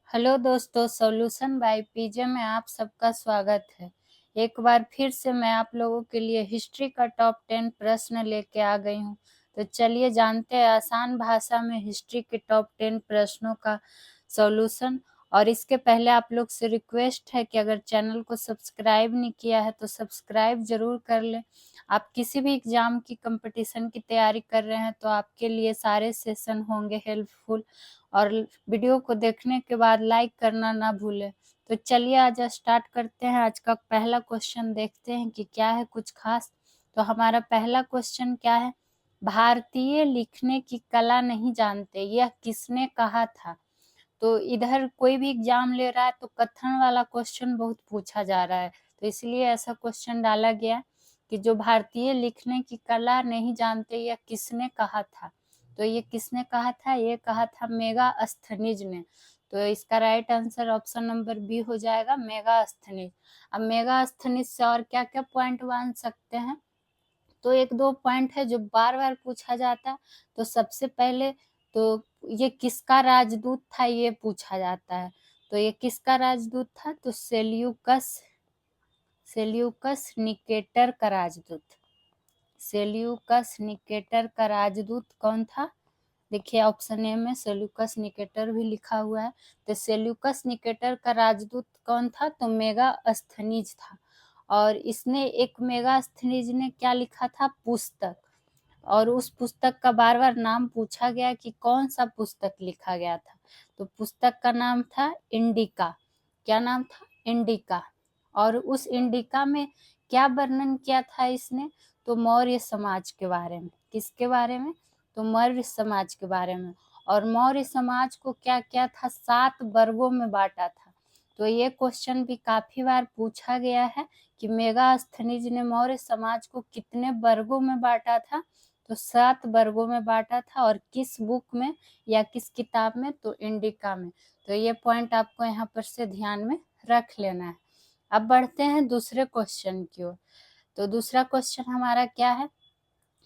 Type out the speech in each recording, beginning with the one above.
Hello दोस्तों, solution by PJ में आप सबका स्वागत है। एक बार फिर से मैं आप लोगों के लिए हिस्ट्री का टॉप 10 प्रश्न लेके आ गई हूँ। तो चलिए जानते हैं आसान भाषा में हिस्ट्री के टॉप 10 प्रश्नों का सॉल्यूशन। और इसके पहले आप लोग से रिक्वेस्ट है कि अगर चैनल को सब्सक्राइब नहीं किया है तो सब्सक्राइब जरूर कर लें। आप किसी भी एग्जाम की कंपटीशन की तैयारी कर रहे हैं तो आपके लिए सारे सेशन होंगे हेल्पफुल। और वीडियो को देखने के बाद लाइक करना ना भूलें। तो चलिए आज स्टार्ट करते हैं। आज का पहला क्वेश्चन देखते हैं कि क्या है कुछ खास। तो हमारा पहला क्वेश्चन क्या है, भारतीय लिखने की कला नहीं जानते, यह किसने कहा था। तो इधर कोई भी एग्जाम ले रहा है तो कथन वाला क्वेश्चन बहुत पूछा जा रहा है, तो इसलिए ऐसा क्वेश्चन डाला गया कि जो भारतीय लिखने की कला नहीं जानते यह किसने कहा था। तो ये किसने कहा था, ये कहा था मेगास्थनीज ने। तो इसका right answer option number B हो जाएगा, मेगास्थनीज। अब मेगास्थनीज से और क्या क्या पॉइंट बन सकते हैं, तो एक दो पॉइंट है जो बार बार पूछा जाता है। तो सबसे पहले तो ये किसका राजदूत था ये पूछा जाता है। तो ये किसका राजदूत था, तो सेल्यूकस निकेटर का राजदूत। सेल्यूकस निकेटर का राजदूत कौन था, देखिए ऑप्शन ए में सेल्यूकस निकेटर भी लिखा हुआ है। तो सेल्यूकस निकेटर का राजदूत कौन था, तो मेगास्थनीज था। और इसने एक मेगास्थनीज ने क्या लिखा था, पुस्तक। और उस पुस्तक का बार बार नाम पूछा गया कि कौन सा पुस्तक लिखा गया था। तो पुस्तक का नाम था इंडिका। क्या नाम था, इंडिका। और उस इंडिका में क्या वर्णन किया था इसने, तो मौर्य समाज के बारे में। किसके बारे में, तो मौर्य समाज के बारे में। और मौर्य समाज को क्या किया था, 7 वर्गों में बांटा था। तो ये क्वेश्चन भी काफी बार पूछा गया है कि मेगास्थनीज ने मौर्य समाज को कितने वर्गों में बांटा था, तो 7 वर्गों में बांटा था। और किस बुक में या किस किताब में, तो इंडिका में। तो ये पॉइंट आपको यहाँ पर से ध्यान में रख लेना है। अब बढ़ते हैं दूसरे क्वेश्चन की ओर। तो दूसरा क्वेश्चन हमारा क्या है,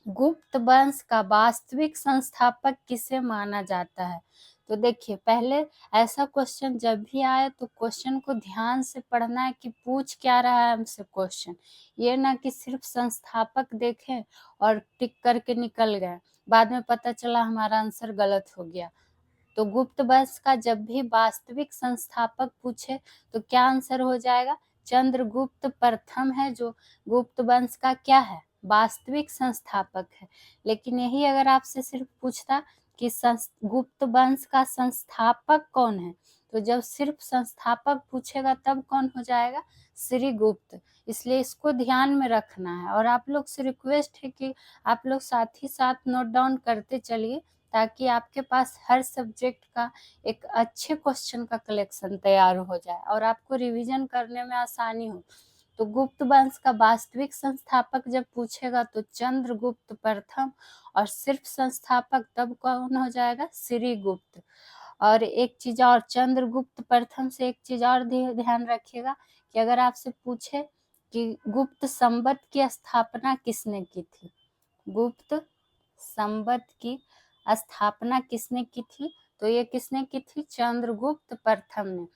गुप्त वंश का वास्तविक संस्थापक किसे माना जाता है। तो देखिए पहले ऐसा क्वेश्चन जब भी आए तो क्वेश्चन को ध्यान से पढ़ना है कि पूछ क्या रहा है हमसे क्वेश्चन। ये ना कि सिर्फ संस्थापक देखें और टिक करके निकल गए, बाद में पता चला हमारा आंसर गलत हो गया। तो गुप्त वंश का जब भी वास्तविक संस्थापक पूछे तो क्या आंसर हो जाएगा, चंद्रगुप्त प्रथम है जो गुप्त वंश का क्या है, वास्तविक संस्थापक है। लेकिन यही अगर आपसे सिर्फ पूछता कि गुप्त वंश का संस्थापक कौन है, तो जब सिर्फ संस्थापक पूछेगा तब कौन हो जाएगा, श्रीगुप्त। इसलिए इसको ध्यान में रखना है। और आप लोग से रिक्वेस्ट है कि आप लोग साथ ही साथ नोट डाउन करते चलिए, ताकि आपके पास हर सब्जेक्ट का एक अच्छे क्वेश्चन का कलेक्शन तैयार हो जाए और आपको रिवीजन करने में आसानी हो। तो गुप्त वंश का वास्तविक संस्थापक जब पूछेगा तो चंद्रगुप्त प्रथम, और सिर्फ संस्थापक तब कौन हो जाएगा, श्रीगुप्त। और एक चीज और, चंद्रगुप्त प्रथम से एक चीज और ध्यान रखिएगा कि अगर आपसे पूछे कि गुप्त संवत की स्थापना किसने की थी, गुप्त संवत की स्थापना किसने की थी, तो ये किसने की थी, चंद्रगुप्त प्रथम ने।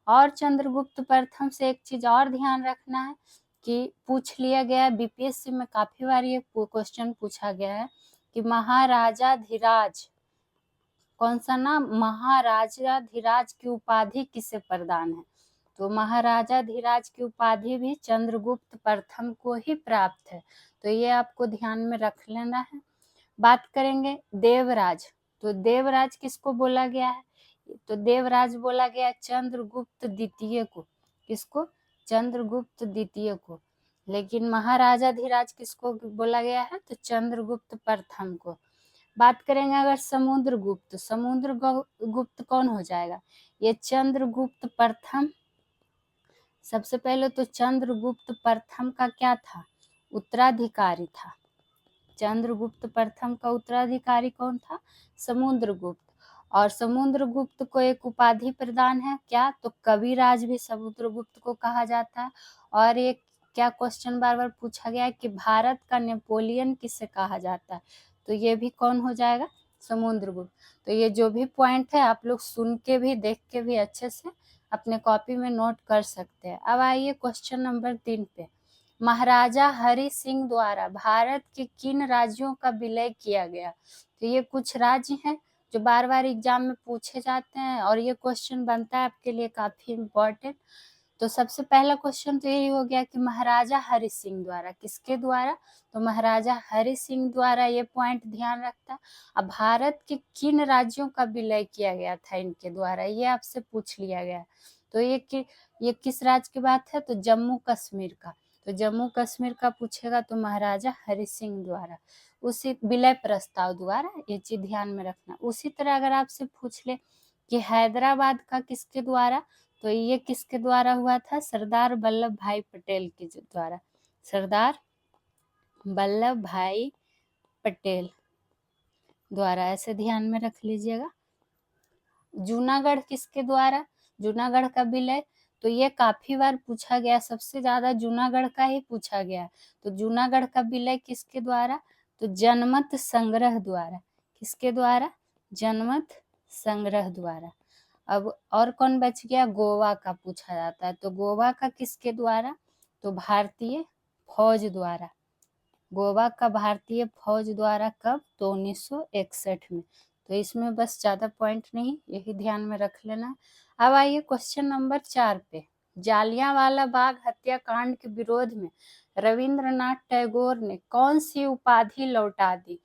और चंद्रगुप्त प्रथम से एक चीज और ध्यान रखना है कि पूछ लिया गया है, बीपीएससी में काफी बार ये क्वेश्चन पूछा गया है कि महाराजा धीराज, कौन सा नाम, महाराजा धीराज की उपाधि किसे प्रदान है। तो महाराजा धीराज की उपाधि भी चंद्रगुप्त प्रथम को ही प्राप्त है। तो ये आपको ध्यान में रख लेना है। बात करेंगे देवराज। तो देवराज किसको बोला गया है, तो देवराज बोला गया चंद्रगुप्त द्वितीय को। किसको, चंद्रगुप्त द्वितीय को। लेकिन महाराजा धीराज किसको बोला गया है, तो चंद्रगुप्त प्रथम को। बात करेंगे अगर समुद्रगुप्त, समुद्रगुप्त कौन हो जाएगा, ये चंद्रगुप्त प्रथम। सबसे पहले तो चंद्रगुप्त प्रथम का क्या था, उत्तराधिकारी था। चंद्रगुप्त प्रथम का उत्तराधिकारी कौन था, समुद्रगुप्त। और समुद्रगुप्त को एक उपाधि प्रदान है, क्या, तो कविराज भी समुद्रगुप्त को कहा जाता है। और एक क्या क्वेश्चन बार बार पूछा गया है कि भारत का नेपोलियन किसे कहा जाता है, तो ये भी कौन हो जाएगा, समुद्रगुप्त। तो ये जो भी पॉइंट है आप लोग सुन के भी देख के भी अच्छे से अपने कॉपी में नोट कर सकते हैं। अब आइए क्वेश्चन नंबर 3 पे। महाराजा हरि सिंह द्वारा भारत के किन राज्यों का विलय किया गया? तो ये कुछ राज्य हैं जो बार बार एग्जाम में पूछे जाते हैं और ये क्वेश्चन बनता है आपके लिए काफी इम्पोर्टेंट। तो सबसे पहला क्वेश्चन तो यही हो गया कि महाराजा हरि सिंह द्वारा, किसके द्वारा? तो महाराजा हरि सिंह द्वारा, ये पॉइंट ध्यान रखता है। अब भारत के किन राज्यों का विलय किया गया था इनके द्वारा, ये आपसे पूछ लिया गया। तो ये किस राज्य की बात है? तो जम्मू कश्मीर का। तो जम्मू कश्मीर का पूछेगा तो महाराजा हरि सिंह द्वारा, उसी विलय प्रस्ताव द्वारा, ये चीज ध्यान में रखना। उसी तरह अगर आपसे पूछ ले कि हैदराबाद का किसके द्वारा, तो ये किसके द्वारा हुआ था? सरदार वल्लभ भाई पटेल के द्वारा। सरदार वल्लभ भाई पटेल द्वारा, ऐसे ध्यान में रख लीजिएगा। जूनागढ़ किसके द्वारा? जूनागढ़ का विलय, तो ये काफी बार पूछा गया, सबसे ज्यादा जूनागढ़ का ही पूछा गया। तो जूनागढ़ का विलय किसके द्वारा? तो जनमत संग्रह द्वारा। किसके द्वारा? जनमत संग्रह द्वारा। अब और कौन बच गया? गोवा का पूछा जाता है। तो गोवा का किसके द्वारा? तो भारतीय फौज द्वारा। गोवा का भारतीय फौज द्वारा कब? तो 1961 में। तो इसमें बस ज्यादा पॉइंट नहीं, यही ध्यान में रख लेना। अब आइए क्वेश्चन नंबर 4 पे। जालियांवाला बाग हत्याकांड के विरोध में रविंद्रनाथ टैगोर ने कौन सी उपाधि लौटा दी?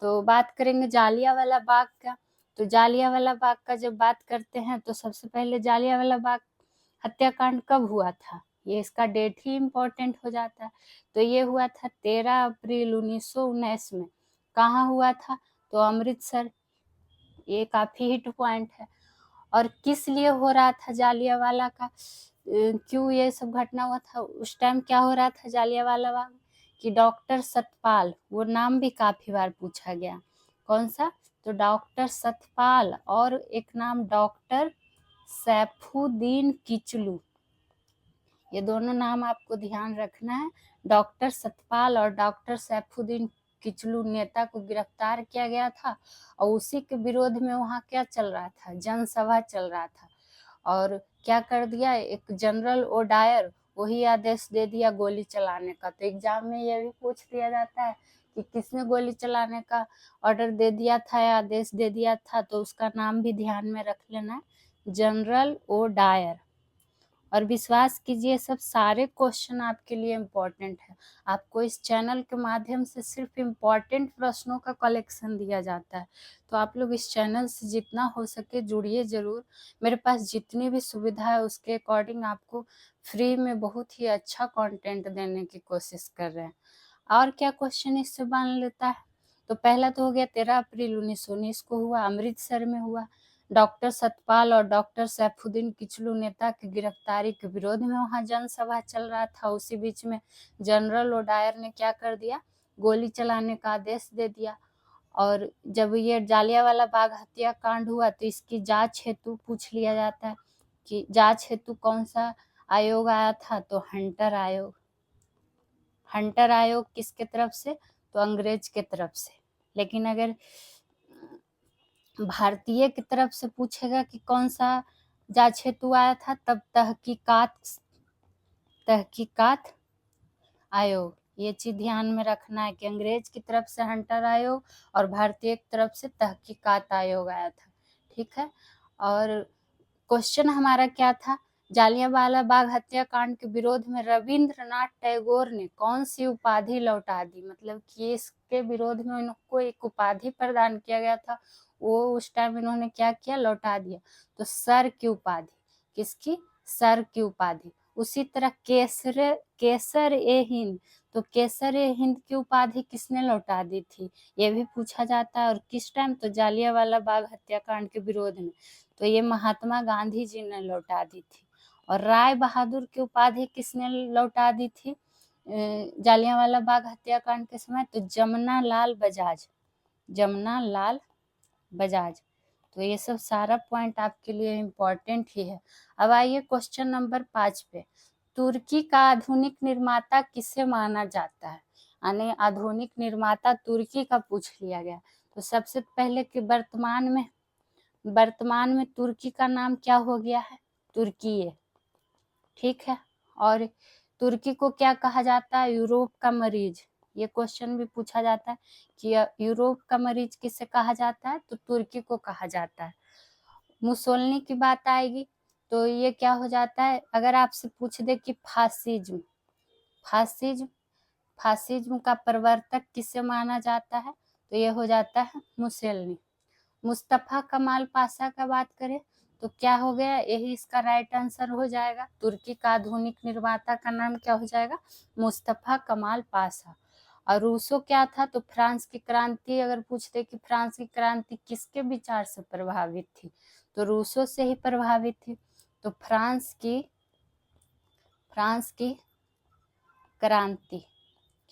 तो बात करेंगे जालियांवाला बाग का। तो जालियांवाला बाग का जब बात करते हैं तो सबसे पहले जालियांवाला बाग हत्याकांड कब हुआ था, ये इसका डेट ही इम्पोर्टेंट हो जाता है। तो ये हुआ था 13 अप्रैल 1919 में। कहाँ हुआ था? तो अमृतसर। ये काफी हिट पॉइंट है। और किस लिए हो रहा था जालियांवाला का, क्यों ये सब घटना हुआ था उस टाइम, क्या हो रहा था जालियांवाला बाग? कि डॉक्टर सतपाल, वो नाम भी काफी बार पूछा गया। कौन सा? तो डॉक्टर सतपाल और एक नाम डॉक्टर सैफुद्दीन किचलू, ये दोनों नाम आपको ध्यान रखना है। डॉक्टर सतपाल और डॉक्टर सैफुद्दीन किचलू नेता को गिरफ्तार किया गया था और उसी के विरोध में वहाँ क्या चल रहा था? जनसभा चल रहा था। और क्या कर दिया, एक जनरल ओडायर, वही आदेश दे दिया गोली चलाने का। तो एग्जाम में ये भी पूछ दिया जाता है कि किसने गोली चलाने का ऑर्डर दे दिया था या आदेश दे दिया था, तो उसका नाम भी ध्यान में रख लेना है, जनरल ओडायर। और विश्वास कीजिए सब सारे क्वेश्चन आपके लिए इम्पोर्टेंट है। आपको इस चैनल के माध्यम से सिर्फ इम्पोर्टेंट प्रश्नों का कलेक्शन दिया जाता है। तो आप लोग इस चैनल से जितना हो सके जुड़िए जरूर। मेरे पास जितनी भी सुविधा है उसके अकॉर्डिंग आपको फ्री में बहुत ही अच्छा कंटेंट देने की कोशिश कर रहे हैं। और क्या क्वेश्चन इससे बन लेता है? तो पहला तो हो गया 13 अप्रैल 1919 को हुआ, अमृतसर में हुआ। डॉक्टर सतपाल और डॉक्टर सैफुद्दीन किचलू नेता की गिरफ्तारी के विरोध में वहां जनसभा चल रहा था। उसी बीच में जनरल ओडायर ने क्या कर दिया? गोली चलाने का आदेश दे दिया। और जब ये जालियांवाला बाग हत्याकांड हुआ तो इसकी जांच हेतु पूछ लिया जाता है कि जांच हेतु कौन सा आयोग आया था? तो हंटर आयोग। हंटर आयोग किसके तरफ से? तो अंग्रेज के तरफ से। लेकिन अगर भारतीय की तरफ से पूछेगा कि कौन सा जांच हेतु आया था, तब तहकीकात आयोग। ये चीज ध्यान में रखना है कि अंग्रेज की तरफ से हंटर आयोग और भारतीय की तरफ से तहकीकात आयोग आया था। ठीक है। और क्वेश्चन हमारा क्या था? जालियांवाला बाग हत्याकांड के विरोध में रविंद्रनाथ टैगोर ने कौन सी उपाधि लौटा दी? मतलब कि इसके विरोध में इनको एक उपाधि प्रदान किया गया था, वो उस टाइम इन्होंने क्या किया? लौटा दिया। तो सर की उपाधि। किसकी? सर की उपाधि। उसी तरह केसर ए हिंद, तो केसर ए हिंद की उपाधि किसने लौटा दी थी? ये भी पूछा जाता है। और किस टाइम? तो जालियांवाला बाग हत्याकांड के विरोध में। तो ये महात्मा गांधी जी ने लौटा दी थी। और राय बहादुर की उपाधि किसने लौटा दी थी जालियांवाला बाग हत्याकांड के समय? तो जमुना लाल बजाज। जमुना लाल बजाज। तो ये सब सारा पॉइंट आपके लिए इम्पोर्टेंट ही है। अब आइए क्वेश्चन नंबर 5 पे। तुर्की का आधुनिक निर्माता किसे माना जाता है? यानी आधुनिक निर्माता तुर्की का पूछ लिया गया। तो सबसे पहले कि वर्तमान में तुर्की का नाम क्या हो गया है? तुर्की, ठीक है। और तुर्की को क्या कहा जाता है? यूरोप का मरीज। ये क्वेश्चन भी पूछा जाता है कि यूरोप का मरीज किसे कहा जाता है? तो तुर्की को कहा जाता है। मुसोलिनी की बात आएगी तो ये क्या हो जाता है? अगर आपसे पूछ दे कि फासिज्म का प्रवर्तक किसे माना जाता है? तो ये हो जाता है मुसोलिनी। मुस्तफा कमाल पाशा का बात करें तो क्या हो गया? यही इसका राइट आंसर हो जाएगा। तुर्की का आधुनिक निर्माता का नाम क्या हो जाएगा? मुस्तफा कमाल पाशा। और रूसो क्या था? तो फ्रांस की क्रांति, अगर पूछते कि फ्रांस की क्रांति किसके विचार से प्रभावित थी? तो रूसो से ही प्रभावित थी। तो फ्रांस की क्रांति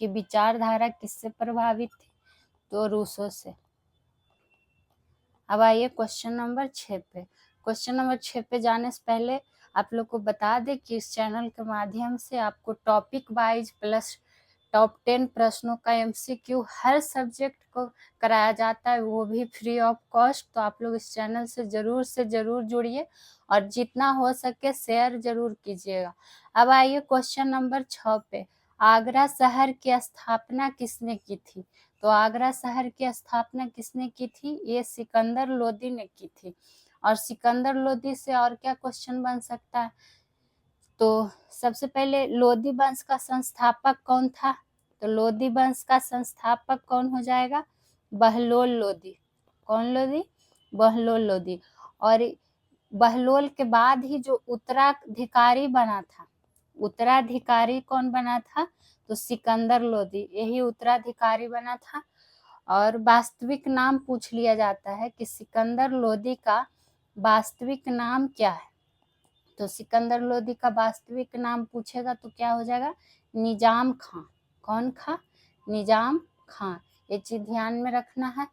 की विचारधारा किससे प्रभावित थी? तो रूसो से। अब आइए क्वेश्चन नंबर 6 पे। क्वेश्चन नंबर 6 पे जाने से पहले आप लोग को बता दें कि इस चैनल के माध्यम से आपको टॉपिक वाइज प्लस टॉप 10 प्रश्नों का एमसीक्यू हर सब्जेक्ट को कराया जाता है, वो भी फ्री ऑफ कॉस्ट। तो आप लोग इस चैनल से जरूर जुड़िए और जितना हो सके शेयर जरूर कीजिएगा। अब आइए क्वेश्चन नंबर 6 पे। आगरा शहर की स्थापना किसने की थी? तो आगरा शहर की स्थापना किसने की थी? ये सिकंदर लोदी ने की थी। और सिकंदर लोदी से और क्या क्वेश्चन बन सकता है? तो सबसे पहले लोदी वंश का संस्थापक कौन था? तो लोदी वंश का संस्थापक कौन हो जाएगा? बहलोल लोदी। कौन लोदी? बहलोल लोदी। और बहलोल के बाद ही जो उत्तराधिकारी बना था, उत्तराधिकारी कौन बना था? तो सिकंदर लोदी, यही उत्तराधिकारी बना था। और वास्तविक नाम पूछ लिया जाता है कि सिकंदर लोदी का वास्तविक नाम क्या है? तो सिकंदर लोदी का वास्तविक नाम पूछेगा तो क्या हो जाएगा? निजाम खां। कौन खां? निजाम खां। ये चीज ध्यान में रखना है।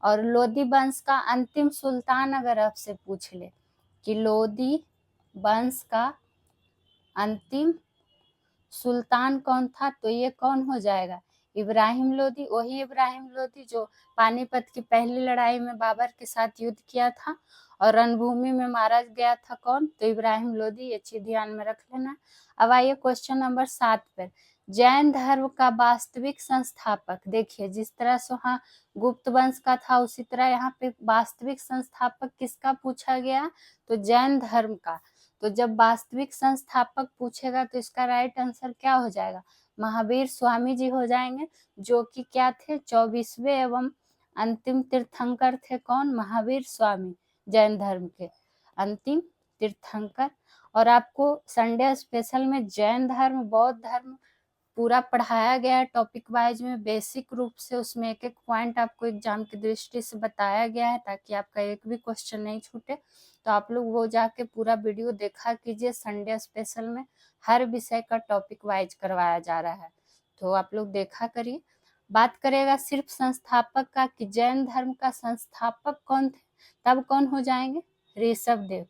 और लोदी वंश का अंतिम सुल्तान अगर आपसे पूछ ले कि लोदी वंश का अंतिम सुल्तान कौन था, तो ये कौन हो जाएगा? इब्राहिम लोदी। वही इब्राहिम लोदी जो पानीपत की पहली लड़ाई में बाबर के साथ युद्ध किया था और रणभूमि में मारा गया था। कौन? तो इब्राहिम लोदी। ये चीज ध्यान में रख लेना। अब आइए क्वेश्चन नंबर 7 पर। जैन धर्म का वास्तविक संस्थापक, देखिए जिस तरह से वहाँ गुप्त वंश का था उसी तरह यहाँ पे वास्तविक संस्थापक किसका पूछा गया? तो जैन धर्म का। तो जब वास्तविक संस्थापक पूछेगा तो इसका राइट आंसर क्या हो जाएगा? महावीर स्वामी जी हो जाएंगे, जो कि क्या थे? 24वें एवं अंतिम तीर्थंकर थे। कौन? महावीर स्वामी, जैन धर्म के अंतिम तीर्थंकर। और आपको संडे स्पेशल में जैन धर्म, बौद्ध धर्म पूरा पढ़ाया गया है टॉपिक वाइज में, बेसिक रूप से। उसमें एक एक पॉइंट आपको एग्जाम की दृष्टि से बताया गया है ताकि आपका एक भी क्वेश्चन नहीं छूटे। तो आप लोग वो जाके पूरा वीडियो देखा कीजिए। संडे स्पेशल में हर विषय का टॉपिक वाइज करवाया जा रहा है, तो आप लोग देखा करिए। बात करेगा सिर्फ संस्थापक का कि जैन धर्म का संस्थापक कौन थे, तब कौन हो जाएंगे? ऋषभ देव।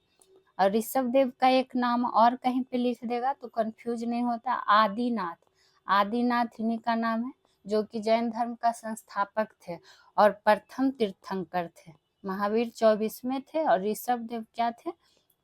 और ऋषभ देव का एक नाम और कहीं पे लिख देगा तो कंफ्यूज नहीं होता। आदिनाथ। आदिनाथ इन्हीं का नाम है, जो कि जैन धर्म का संस्थापक थे और प्रथम तीर्थंकर थे। महावीर 24वें थे और ऋषभ देव क्या थे?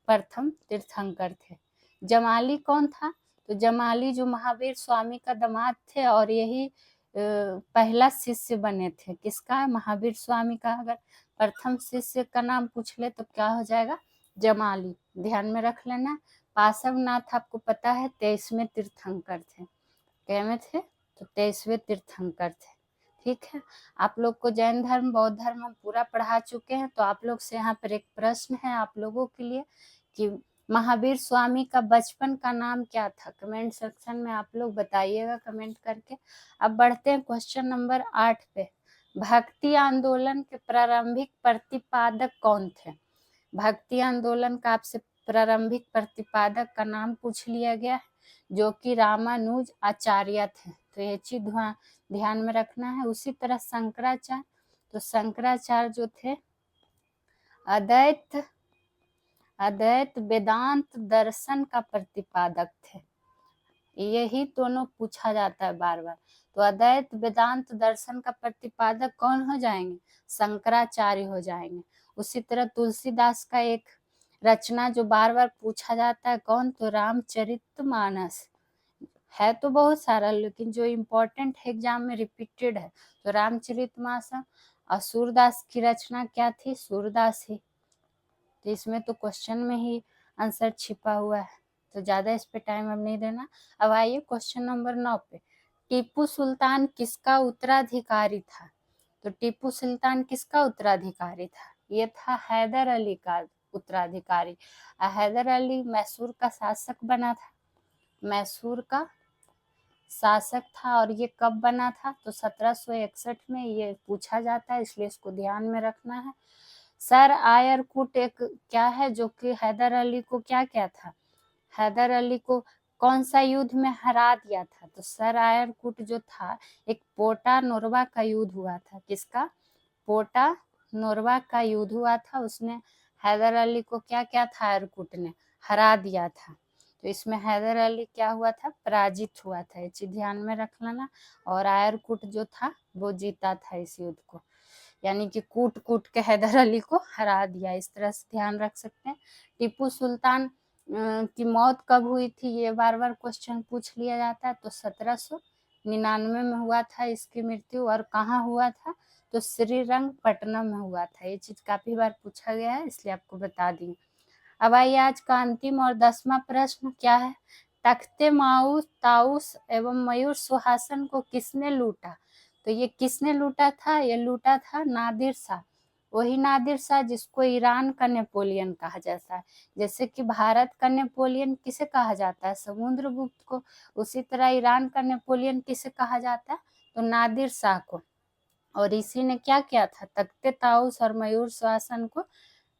प्रथम तीर्थंकर थे। जमाली कौन था? तो जमाली जो महावीर स्वामी का दामाद थे और यही पहला शिष्य बने थे। किसका? महावीर स्वामी का। अगर प्रथम शिष्य का नाम पूछ ले तो क्या हो जाएगा? जमाली। ध्यान में रख लेना। पार्श्वनाथ आपको पता है 23वें तीर्थंकर थे। कैमे थे? तो 23वें तीर्थंकर थे। ठीक है। आप लोग को जैन धर्म, बौद्ध धर्म हम पूरा पढ़ा चुके हैं। तो आप लोग से यहाँ पर एक प्रश्न है आप लोगों के लिए कि महावीर स्वामी का बचपन का नाम क्या था? कमेंट सेक्शन में आप लोग बताइएगा कमेंट करके। अब बढ़ते हैं क्वेश्चन नंबर 8 पे। भक्ति आंदोलन के प्रारंभिक प्रतिपादक कौन थे? भक्ति आंदोलन का आपसे प्रारंभिक प्रतिपादक का नाम पूछ लिया गया है, जो कि रामानुज आचार्य थे। तो ये चीज ध्यान में रखना है। उसी तरह शंकराचार्य, तो शंकराचार्य जो थे अद्वैत वेदांत दर्शन का प्रतिपादक थे। यही दोनों पूछा जाता है बार बार। तो अद्वैत वेदांत दर्शन का प्रतिपादक कौन हो जाएंगे? शंकराचार्य हो जाएंगे। उसी तरह तुलसीदास का एक रचना जो बार बार पूछा जाता है कौन? तो रामचरितमानस। है तो बहुत सारा, लेकिन जो इम्पोर्टेंट है एग्जाम में रिपीटेड है तो रामचरितमानस। और सूरदास की रचना क्या थी? सूरदास ही। तो इसमें तो क्वेश्चन में ही आंसर छिपा हुआ है, तो ज्यादा इस पे टाइम अब नहीं देना। अब आइए क्वेश्चन नंबर 9 पे। टीपू सुल्तान किसका उत्तराधिकारी था? तो टीपू सुल्तान किसका उत्तराधिकारी था? ये था हैदर अली का उत्तराधिकारी। हैदर अली मैसूर का शासक बना था, मैसूर का शासक था। और ये कब बना था? तो 1761 में। ये पूछा जाता है इसलिए इसको ध्यान में रखना है। सर आयरकुट एक क्या है जो कि हैदर अली को क्या क्या था? हैदर अली को कौन सा युद्ध में हरा दिया था? तो सर आयरकुट जो था एक पोटा नोरवा का युद्ध हुआ था। किसका? पोटा नोरवा का युद्ध हुआ था। उसने हैदर अली को क्या क्या था? आयरकुट ने हरा दिया था। तो इसमें हैदर अली क्या हुआ था? पराजित हुआ था। ये चीज ध्यान में रख लेना। और आयरकुट जो था वो जीता था इस युद्ध को, यानी कि कूट कूट के हैदर अली को हरा दिया। इस तरह से ध्यान रख सकते हैं। टीपू सुल्तान की मौत कब हुई थी? ये बार बार क्वेश्चन पूछ लिया जाता है। तो 1799 में हुआ था इसकी मृत्यु। और कहाँ हुआ था? तो श्रीरंगपट्टनम में हुआ था। ये चीज काफी बार पूछा गया है इसलिए आपको बता दी। अब आइए आज का अंतिम और 10वां प्रश्न क्या है? तख्ते माउस ताउस एवं मयूर सुहासन को किसने लूटा? तो ये किसने लूटा था? ये लूटा था नादिर शाह। वही नादिर शाह जिसको ईरान का नेपोलियन कहा जाता है। जैसे कि भारत का नेपोलियन किसे कहा जाता है? समुद्रगुप्त को। उसी तरह ईरान का नेपोलियन किसे कहा जाता है? तो नादिर शाह को। और इसी ने क्या किया था? तख्ते ताउस और मयूर सुहासन को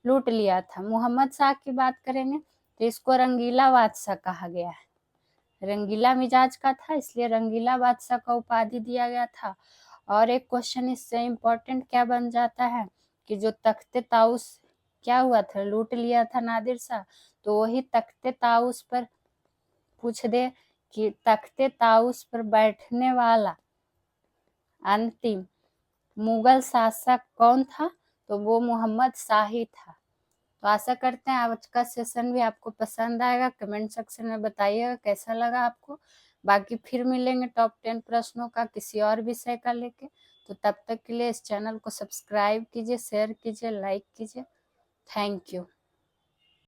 लूट लिया था। मोहम्मद शाह की बात करेंगे तो इसको रंगीला बादशाह कहा गया है। रंगीला मिजाज का था इसलिए रंगीला बादशाह का उपाधि दिया गया था। और एक क्वेश्चन इससे इम्पोर्टेंट क्या बन जाता है कि जो तख्ते ताउस क्या हुआ था? लूट लिया था नादिर शाह। तो वही तख्ते ताउस पर पूछ दे कि तख्ते ताउस पर बैठने वाला अंतिम मुगल शासक कौन था? तो वो मोहम्मद शाह ही था। तो आशा करते हैं आज का सेशन भी आपको पसंद आएगा। कमेंट सेक्शन में बताइएगा कैसा लगा आपको। बाकी फिर मिलेंगे टॉप 10 प्रश्नों का किसी और विषय का लेके। तो तब तक के लिए इस चैनल को सब्सक्राइब कीजिए, शेयर कीजिए, लाइक कीजिए। Thank you.